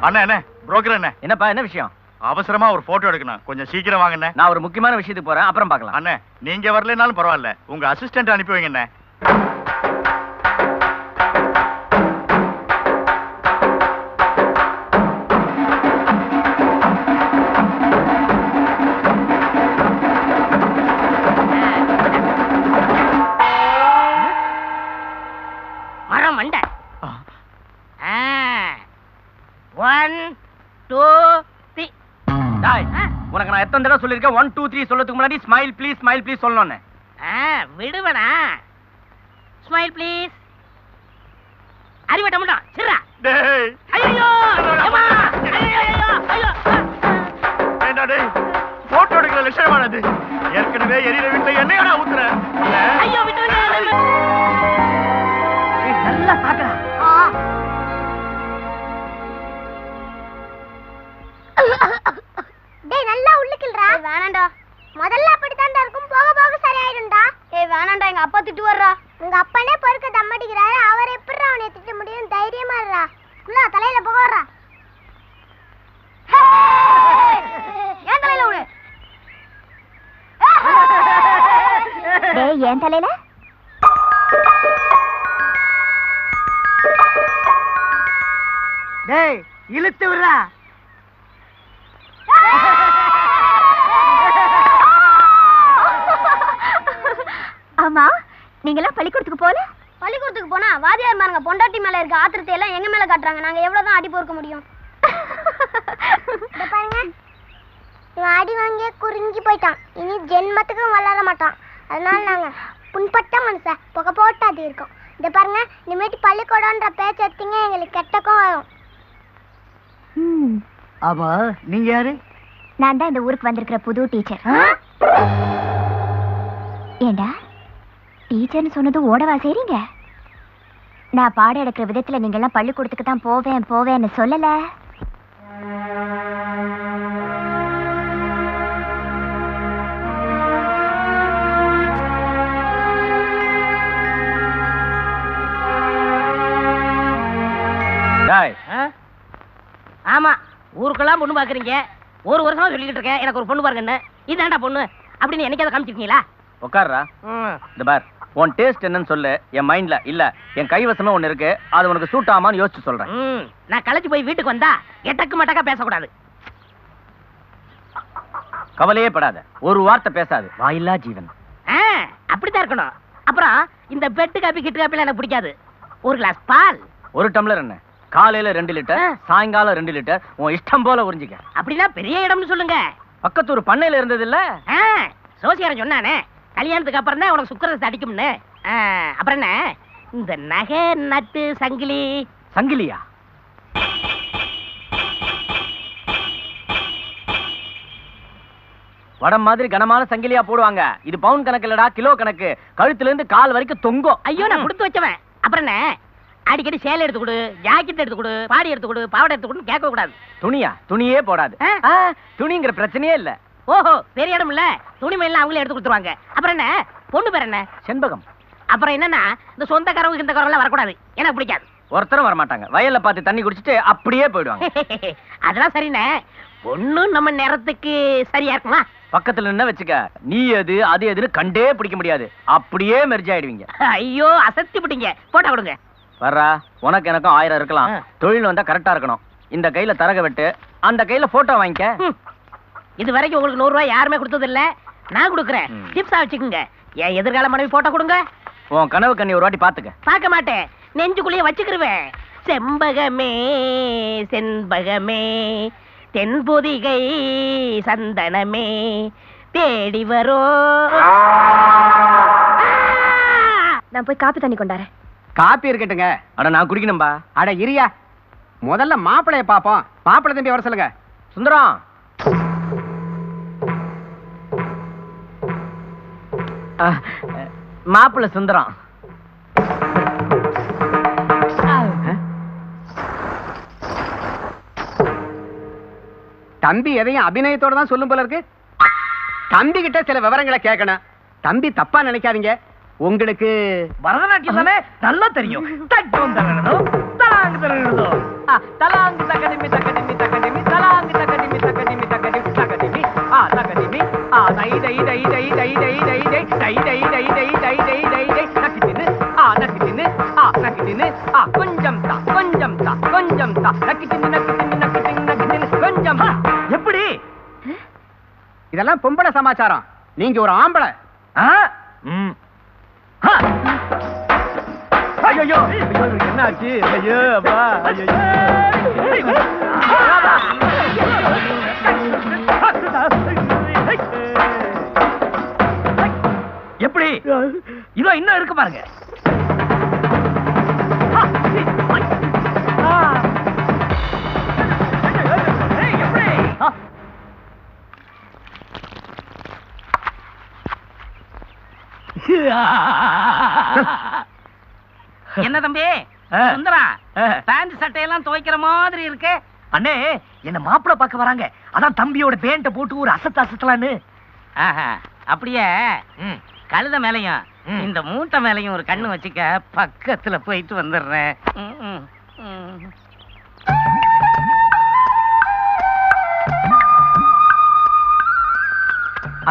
அண்ணா என்ன புரோக்கர் என்ன என்னப்பா என்ன விஷயம்? அவசரமா ஒரு போட்டோ எடுக்கணும், கொஞ்சம் சீக்கிரம் வாங்கண்ணே. நான் ஒரு முக்கியமான விஷயத்துக்கு போறேன், அப்புறம் பார்க்கலாம். அண்ணே நீங்க வரலனாலும் பரவாயில்ல, உங்க அசிஸ்டன்ட் அனுப்பி வைங்கண்ணே. மரம் மண்டை. 1 2 3. டாய், உனக்கு நான் எத்தனை தடவை சொல்லிருக்கேன் 1 2 3 சொல்றதுக்கு முன்னாடி ஸ்மைல் ப்ளீஸ் சொல்லணும்னு. விடுவனா? Smile please. அறிவட்ட முண்டா சிறா. டேய் ஐயோ அம்மா, ஐயோ. ஏண்டா டேய், போட்டோ எடுக்கிற லட்சணமானது. ஏற்கனவே எரியிற வீட்டுல என்னையோட ஊத்துற. ஐயோ விட்டுருங்க. நல்லா பாக்குறா. டேய் நல்லா உள்ளுக்குல்றா. வேணாம்டா. முதல்ல அப்படிதான்டா இருக்கும், போக போக சரியாயிடும்டா. ஏய் வேணாம்டா, எங்க அப்பா திட்டு வர்றா. உங்க அப்பனே பொறுக்க தம்மடிக்கிறாரு, அவர் எப்படிடா அவனை திட்ட முடியும்? தைரியமா இருடா. உள்ள தலையில போக வர்றா. ஏன் தலையில விடு? டேய் ஏன் தலையில? டேய் இழுத்து விடுறா. ஆமா, நீங்கலாம் பள்ளிக்கூடத்துக்கு போல? பள்ளிக்கூடத்துக்கு போனா வாதியார் மாருங்க பொண்டாட்டி மேல இருக்க ஆத்திரத்தை எல்லாம் எங்க மேல காட்டுறாங்க. நாங்க எவ்வளவுதான் அடி பொறுக்க முடியும்? பாருங்க, இவன் அடி வாங்கியே குறிஞ்சி போயிட்டான். இனி ஜென்மத்துக்கும் வளர மாட்டான். அதனால நாங்க புண்பட்ட மனுஷ புகை போட்டாது இருக்கோம். இத பாருங்க, இனிமேட்டு பள்ளிக்கூடம்ன்ற பேச்சு எடுத்தீங்க எங்களுக்கு கெட்டக்கும் வரும். ஆமா, நீங்க யாரு? நான் தான் இந்த ஊருக்கு வந்திருக்கிற புது டீச்சர். ஏண்டா டீச்சர்னு சொன்னதும் ஓடவா செய்றீங்க? நான் பாடம் எடுக்கிற விதத்துல நீங்க எல்லாம் பள்ளிக்கூடத்துக்கு தான் போவேன்னு சொல்லல. டாய், ஆமா, ஊருக்கெல்லாம் பொண்ணு பாக்குறீங்க. ஒரு வருஷமா சொல்லிக்கிட்டு இருக்கேன் எனக்கு ஒரு பொண்ணு பாருங்கன்னு. இதாண்டா பொண்ணு அப்படின்னு என்னைக்காவது காமிச்சிருக்கீங்களா? உட்கார்றா. இந்த பார், உன் டேஸ்ட் என்னன்னு சொல்லு. என் மைண்ட்ல இல்ல, என் கைவசமே ஒண்ணு இருக்கு. அது உனக்கு சூட் ஆமான்னு யோசிச்சு சொல்றேன். நான் களைச்சு போய் வீட்டுக்கு வந்தா எட்டக்கு மட்டக்கா பேசக்கூடாது. கவலையே படாத, ஒரு வார்த்தை பேசாது. வாயில்லா ஜீவன். அப்படித்தான் இருக்கணும். அப்புறம் இந்த பெட்டு காப்பி கிட்டு காப்பிலாம் எனக்கு பிடிக்காது. ஒரு கிளாஸ் பால். ஒரு டம்ளர் என்ன? காலையில 2 லிட்டர், சாயங்காலம் 2 லிட்டர். உன் இஷ்டம் போல உறிஞ்சிக்க. அப்படின்னா பெரிய இடம்னு சொல்லுங்க. பக்கத்து ஒரு பண்ணையில இருந்தது இல்ல? சோசியாரன் சொன்னானே கல்யாணத்துக்கு அப்புறம் தான் உனக்கு சுக்கரத்தை அடிக்கும்னு. அப்புறம் என்ன இந்த நகை நட்டு சங்கிலி? சங்கிலியா? வடம் மாதிரி கனமான சங்கிலியா போடுவாங்க. இது பவுன் கணக்கு இல்லடா, கிலோ கணக்கு. கழுத்துல இருந்து கால் வரைக்கும் தொங்கும். ஐயோ, நான் கொடுத்து வச்சவன். அப்புறம் என்ன அடிக்கடி சேலை எடுத்து கொடு, ஜாக்கெட் எடுத்து கொடு, பாடி எடுத்து கொடு, பாவாடை எடுத்து கொடுன்னு கேட்க கூடாது. துணியா? துணியே போடாது. துணிங்கிற பிரச்சனையே இல்ல. ஓஹோ, பெரிய இடம் இல்ல, துணிமையெல்லாம் அவங்களே எடுத்து கொடுத்துருவாங்க. அப்புறம் என்ன பொண்ணு பேர் என்ன? செண்பகம். அப்புறம் என்னன்னா இந்த சொந்தக்காரங்க இந்த காரெல்லாம் வரக்கூடாது, எனக்கு பிடிக்காது. ஒருத்தரும் வரமாட்டாங்க. வயல்ல பார்த்து தண்ணி குடிச்சிட்டு அப்படியே போயிடுவாங்க. அதெல்லாம் சரிண்ணே. பொண்ணு நம்ம நேரத்துக்கு சரியா இருக்குமா? பக்கத்துல நின்னு வச்சுக்க, நீ எது அது எதுன்னு கண்டே பிடிக்க முடியாது. அப்படியே மெர்ஜ் ஆயிடுவீங்க. ஐயோ, அசத்தி பிடிங்க. போட்டா கொடுங்க. வர்றா, உனக்கு எனக்கும் 1000 இருக்கலாம். தொழில் வந்தா கரெக்டா இருக்கணும். இந்த கையில தரக வெட்டு, அந்த கையில போட்டோ வாங்கிக்க. இது வரைக்கும் உங்களுக்கு 100 ரூபாய் யாருமே கொடுத்தது இல்ல, நான் கொடுக்குறேன். டிப்ஸா வச்சுக்கோங்க. என் எதிர்கால மனைவி போட்டோ கொடுங்க. உன் கனவு கண்ணி ஒரு வாட்டி பாத்துக்க. பார்க்க மாட்டேன், நெஞ்சுக்குள்ளேயே வச்சுக்கிருவேன். செம்பகமே செண்பகமே தென்பொதிகை சந்தனமே தேடி வரோ. நான் போய் காப்பி தண்ணி கொண்டாரேன். காப்பி இருக்கட்டுங்க. அட நான் குடிக்கணும்பா. அட இரியா, முதல்ல மாப்பிளைய பாப்போம். மாப்பிளை தம்பி வர சொல்லுங்க. சுந்தரம், மாப்பிள்ளை சுந்தரம். தம்பி எதையும் அபிநயத்தோட தான் சொல்லும் போல இருக்கு. தம்பி கிட்ட சில விவரங்களை கேட்கணும். தம்பி தப்பா நினைக்காதீங்க. உங்களுக்கு பரதநாட்டியம் தானே நல்லா தெரியும். தலாங்கு தலாங்கு தகதிமி தகதிமி டை டை டை டை டை டை டை டை டை டை டை டை டை டை டை டை நக்கி தின்னு நக்கி தின்னு நக்கி தின்னு கொஞ்சம் தா கொஞ்சம் தா நக்கி தின்னு கொஞ்சம் எப்படி இதெல்லாம் பொம்பளை சமாச்சாரம். நீங்க ஒரு ஆம்பளை. ஐயோ என்னாச்சு? ஐயோ அப்பா எப்படி இதோ இன்னும் இருக்கு பாருங்க. என்ன தம்பி சுந்தரா, பேண்ட் சட்டையெல்லாம் துவைக்கிற மாதிரி இருக்கு. அண்ணே என்ன மாப்பிள பார்க்க வராங்க, அதான் தம்பியோட பேண்ட போட்டு ஒரு அசத்தலான்னு. அப்படியே கழுத மேலையும் இந்த மூட்டை மேலையும் ஒரு கண்ணு வச்சுக்க, பக்கத்துல போயிட்டு வந்துடுறேன்.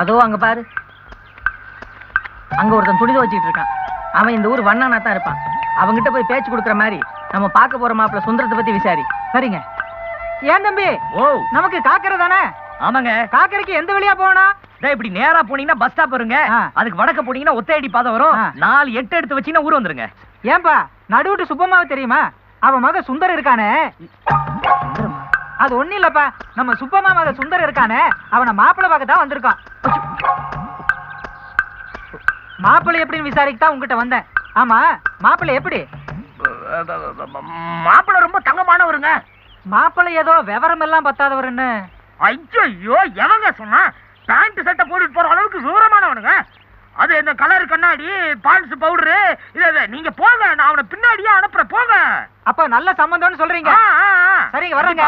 அதோ அங்க பாரு, அங்க ஒருத்தன் துணி துவைச்சிட்டு இருக்கான். அவன் இந்த ஊர் வண்ணானா தான் இருப்பான். அவங்கிட்ட போய் பேச்சு கொடுக்குற மாதிரி நம்ம பார்க்க போற மாப்பிள்ள சுந்தரத்தை பத்தி விசாரி. சரிங்க. ஏன் தம்பி? ஓ, நமக்கு காக்கரை தானே? ஆமாங்க. காக்கரைக்கு எந்த வழியா போகணும்? இப்படி நேரா போனீங்கன்னா பஸ் ஸ்டாப் வருங்க. அதுக்கு வடக்க போனீங்கன்னா ஒத்தையடி பாதை வரும். 4-8 எடுத்து வச்சீங்கன்னா ஊர் வந்துருங்க. ஏன்பா நடுவுட்டு சுப்பமாவை தெரியுமா? அவன் மக சுந்தரம் இருக்கானே. அது ஒண்ணு இல்லப்பா, நம்ம சுப்பமா மக சுந்தரம் இருக்கானே, அவனை மாப்பிள்ளை பார்க்க தான் வந்திருக்கான். மாப்பிள்ளை எப்படின்னு விசாரிக்கத்தான் உங்ககிட்ட வந்தேன். ஆமா, மாப்பிள்ளை எப்படி? மாப்பிள்ளை ரொம்ப தங்கமானவருங்க. மாப்பிள்ளை ஏதோ விவரம் எல்லாம் பத்தாதவருன்னு. ஐயோ, எவங்க சொன்னா? பேண்ட் சட்டை போட்டுட்டு போற அளவுக்கு விவரமானவனுங்க. அது என்ன கலர் கண்ணாடி, பான்ஸ் பவுடரு. இத நீங்க போங்க, நான் அவனை பின்னாடியே அனுப்புறேன். போங்க. அப்ப நல்ல சம்பந்தம்னு சொல்றீங்க. சரிங்க, வர்றேங்க.